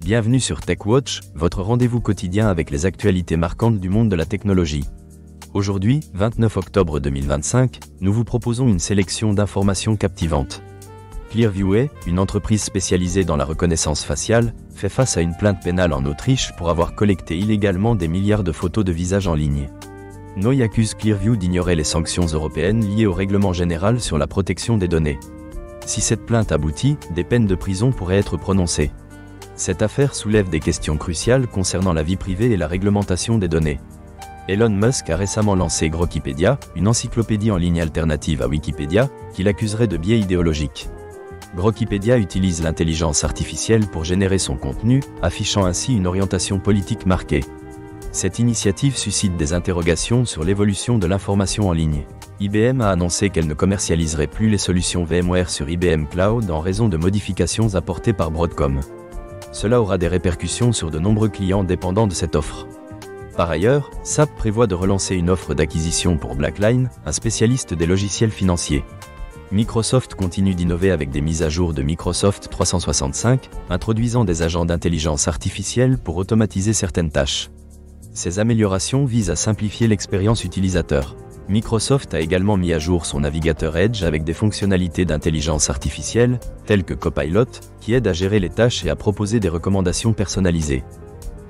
Bienvenue sur TechWatch, votre rendez-vous quotidien avec les actualités marquantes du monde de la technologie. Aujourd'hui, 29 octobre 2025, nous vous proposons une sélection d'informations captivantes. Clearview, une entreprise spécialisée dans la reconnaissance faciale, fait face à une plainte pénale en Autriche pour avoir collecté illégalement des milliards de photos de visages en ligne. Noi accuse Clearview d'ignorer les sanctions européennes liées au règlement général sur la protection des données. Si cette plainte aboutit, des peines de prison pourraient être prononcées. Cette affaire soulève des questions cruciales concernant la vie privée et la réglementation des données. Elon Musk a récemment lancé Grokipédia, une encyclopédie en ligne alternative à Wikipédia, qu'il accuserait de biais idéologiques. Grokipédia utilise l'intelligence artificielle pour générer son contenu, affichant ainsi une orientation politique marquée. Cette initiative suscite des interrogations sur l'évolution de l'information en ligne. IBM a annoncé qu'elle ne commercialiserait plus les solutions VMware sur IBM Cloud en raison de modifications apportées par Broadcom. Cela aura des répercussions sur de nombreux clients dépendants de cette offre. Par ailleurs, SAP prévoit de relancer une offre d'acquisition pour BlackLine, un spécialiste des logiciels financiers. Microsoft continue d'innover avec des mises à jour de Microsoft 365, introduisant des agents d'intelligence artificielle pour automatiser certaines tâches. Ces améliorations visent à simplifier l'expérience utilisateur. Microsoft a également mis à jour son navigateur Edge avec des fonctionnalités d'intelligence artificielle, telles que Copilot, qui aident à gérer les tâches et à proposer des recommandations personnalisées.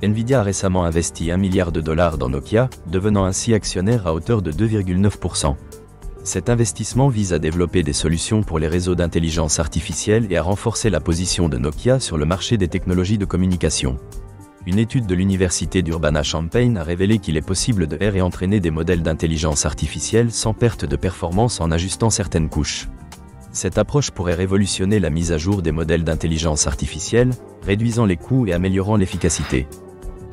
Nvidia a récemment investi $1 milliard dans Nokia, devenant ainsi actionnaire à hauteur de 2,9%. Cet investissement vise à développer des solutions pour les réseaux d'intelligence artificielle et à renforcer la position de Nokia sur le marché des technologies de communication. Une étude de l'université d'Urbana-Champaign a révélé qu'il est possible de faire et entraîner des modèles d'intelligence artificielle sans perte de performance en ajustant certaines couches. Cette approche pourrait révolutionner la mise à jour des modèles d'intelligence artificielle, réduisant les coûts et améliorant l'efficacité.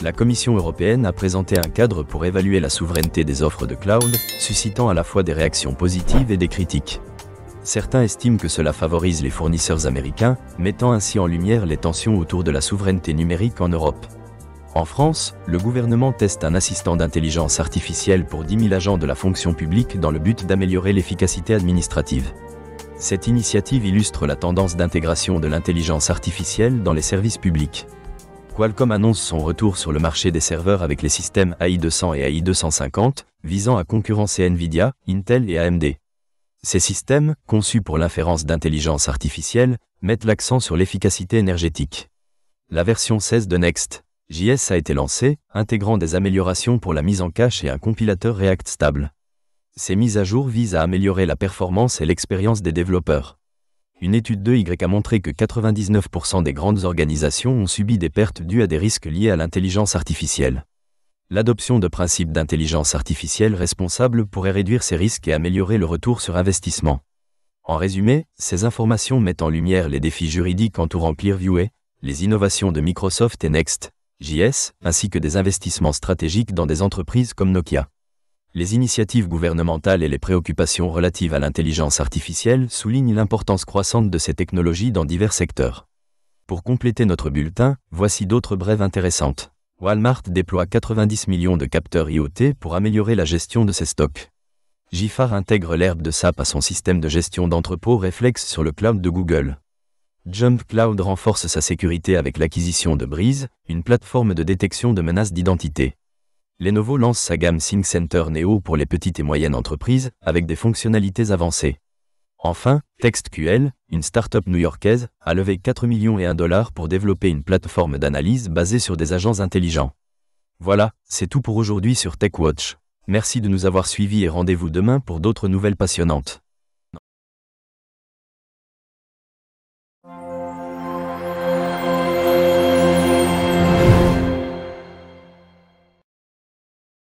La Commission européenne a présenté un cadre pour évaluer la souveraineté des offres de cloud, suscitant à la fois des réactions positives et des critiques. Certains estiment que cela favorise les fournisseurs américains, mettant ainsi en lumière les tensions autour de la souveraineté numérique en Europe. En France, le gouvernement teste un assistant d'intelligence artificielle pour 10 000 agents de la fonction publique dans le but d'améliorer l'efficacité administrative. Cette initiative illustre la tendance d'intégration de l'intelligence artificielle dans les services publics. Qualcomm annonce son retour sur le marché des serveurs avec les systèmes AI200 et AI250, visant à concurrencer Nvidia, Intel et AMD. Ces systèmes, conçus pour l'inférence d'intelligence artificielle, mettent l'accent sur l'efficacité énergétique. La version 16 de Next.js a été lancée, intégrant des améliorations pour la mise en cache et un compilateur React stable. Ces mises à jour visent à améliorer la performance et l'expérience des développeurs. Une étude d'EY a montré que 99% des grandes organisations ont subi des pertes dues à des risques liés à l'intelligence artificielle. L'adoption de principes d'intelligence artificielle responsables pourrait réduire ces risques et améliorer le retour sur investissement. En résumé, ces informations mettent en lumière les défis juridiques entourant Clearview, les innovations de Microsoft et Next.js, ainsi que des investissements stratégiques dans des entreprises comme Nokia. Les initiatives gouvernementales et les préoccupations relatives à l'intelligence artificielle soulignent l'importance croissante de ces technologies dans divers secteurs. Pour compléter notre bulletin, voici d'autres brèves intéressantes. Walmart déploie 90 millions de capteurs IoT pour améliorer la gestion de ses stocks. Gifar intègre l'herbe de SAP à son système de gestion d'entrepôt Reflex sur le cloud de Google. Jump Cloud renforce sa sécurité avec l'acquisition de Breeze, une plateforme de détection de menaces d'identité. Lenovo lance sa gamme ThinkCenter Neo pour les petites et moyennes entreprises, avec des fonctionnalités avancées. Enfin, TextQL, une start-up new-yorkaise, a levé $4,1 millions pour développer une plateforme d'analyse basée sur des agents intelligents. Voilà, c'est tout pour aujourd'hui sur TechWatch. Merci de nous avoir suivis et rendez-vous demain pour d'autres nouvelles passionnantes.